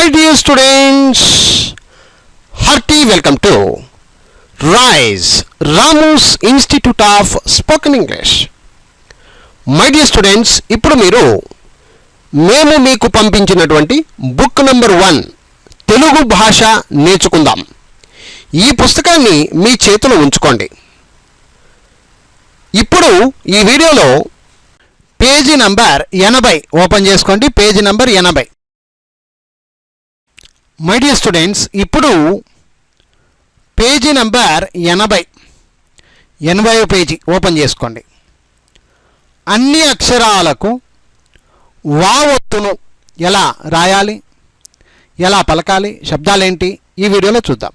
My dear students, hearty welcome to RISE, Ramu's Institute of Spoken English. My dear students, ఇప్పుడు మీరు మేము మీకు పంపించినటువంటి బుక్ నెంబర్ 1 తెలుగు భాష నేర్చుకుందాం ఈ పుస్తకాన్ని మీ చేతిలో ఉంచుకోండి. ఇప్పుడు ఈ వీడియోలో పేజీ నంబర్ 80 ఓపెన్ చేసుకోండి. Page number 80. My dear students, ఇప్పుడు పేజీ నంబర్ 80వ పేజీ ఓపెన్ చేసుకోండి. అన్ని అక్షరాలకు వావొత్తును ఎలా రాయాలి, ఎలా పలకాలి, శబ్దాలేంటి ఈ వీడియోలో చూద్దాం.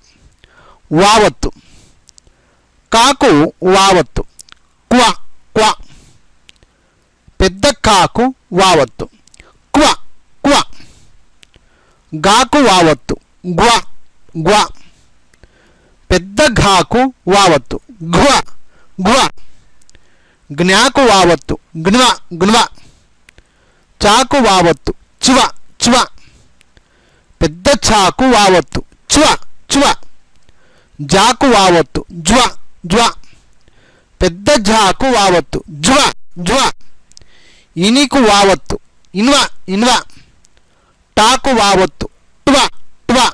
వావొత్తు. కాకు వావొత్తు. క్వ క్వ. పెద్ద కాకు వావొత్తు. క్వ క్వ. గాకు వావొత్తు. గ్వ గ్వ. పెద్ద ఘాకు వావొత్తు. ఘ్వ ఘ్వ. జ్ఞాకు వావొత్తు. జ్ఞ్వ జ్ఞ్వ. చాకు వావొత్తు. చ్వ చ్వ. పెద్ద చాకు వావొత్తు. చ్వ చ్వ. జాకు వావొత్తు. జ్వ జ్వ. పెద్ద ఝాకు వావొత్తు. జ్వ జ్వ. ఇనికి వావొత్తు. ఇన్వ ఇన్వ. టాకు వావొత్తు. ట్వ ట్వ.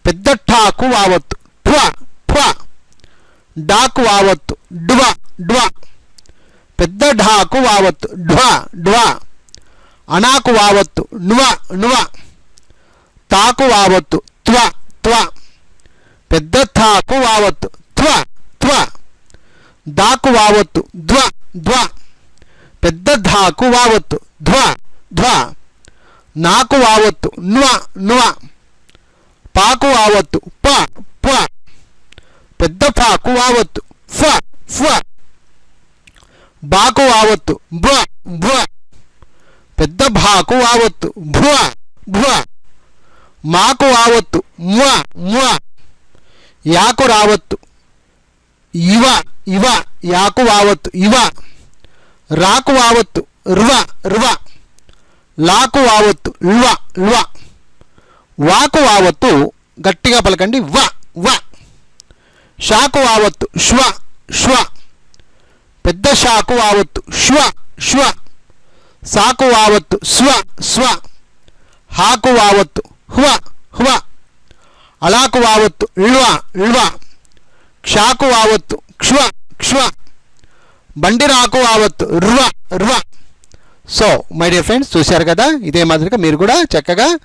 పెద్ద ఠాకు వావొత్తు. ట్వ ట్వ. డాకు వావొత్తు. డ్వ డ్వ. పెద్ద ఢాకు వావొత్తు. ఢ్వ ఢ్వ. అనాకు వావొత్తు. ణ్వ ణ్వ. తాకు వావొత్తు. త్వ త్వ. పెద్ద థాకు వావొత్తు. త్వ త్వ. దాకు వావొత్తు. ధ్వ ధ్వ. పెద్ద ధాకు వావొత్తు. ధ్వ ధ్వ. నాకు వావొత్తు. ణ్వ ణ్వ. పాకు వావొత్తు. ప ప. పెద్ద పాకు వావొత్తు. ఫ ఫ. బాకు వావొత్తు. భ భ. పెద్ద భాకు వావొత్తు. భువ భువ. మాకు వావొత్తు. మ్వ మ్వ. యాకు రావొత్తు. ఇవ ఇవ. యాకు వావొత్తు. ఇవ. రాకు వావొత్తు. ర్వ ర్వ. లాకు వావొత్తు. ల్వ ల్వ. వాకు వావొత్తు గట్టిగా పలకండి. వ వ. షాకు వావొత్తు. శ్వ శ్వ. పెద్ద షాకు వావొత్తు. శ్వ శ్వ. సాకు వావొత్తు. స్వ స్వ. Haku వావొత్తు. హ్వ హ్వ. అలాకు వావొత్తు. ళ్వ ళ్వ. క్షాకు వావొత్తు. క్ష్వ క్ష్వ. బండిరాకు వావొత్తు. ర్వ ర్వ. So my dear friends, చూశారు కదా, ఇదే మాదిరిగా మీరు కూడా చక్కగా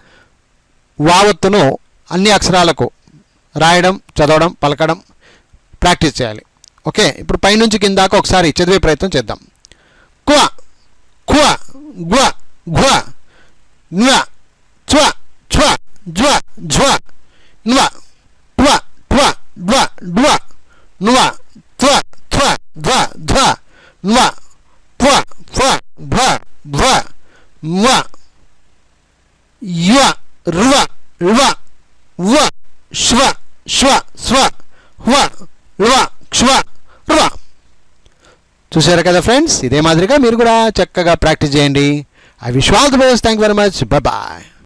వావొత్తును అన్ని అక్షరాలకు రాయడం, చదవడం, పలకడం ప్రాక్టీస్ చేయాలి. ఓకే, ఇప్పుడు పైనుంచి కిందాక ఒకసారి చదివే ప్రయత్నం చేద్దాం. క్వ క్వ. గ్వ ఘ్వ. న్వ చ్వ చ్వ. జ్వ ఝ్వ. న్వ ట్వ ట్వ. డ్వ డ్వ. న్వ త్వ త్వ. ధ్వ ధ్వ. న్వ ప్వ ఫ భ భ. మ్వ యువ ర్వ ళ్వ. వ శ్వ శ్వ స్వ. హ్వ ళ్వ క్ష్వ ర్వ. చూశారు కదా ఫ్రెండ్స్, ఇదే మాదిరిగా మీరు కూడా చక్కగా ప్రాక్టీస్ చేయండి. I wish all the best. Thank you very much. Bye bye.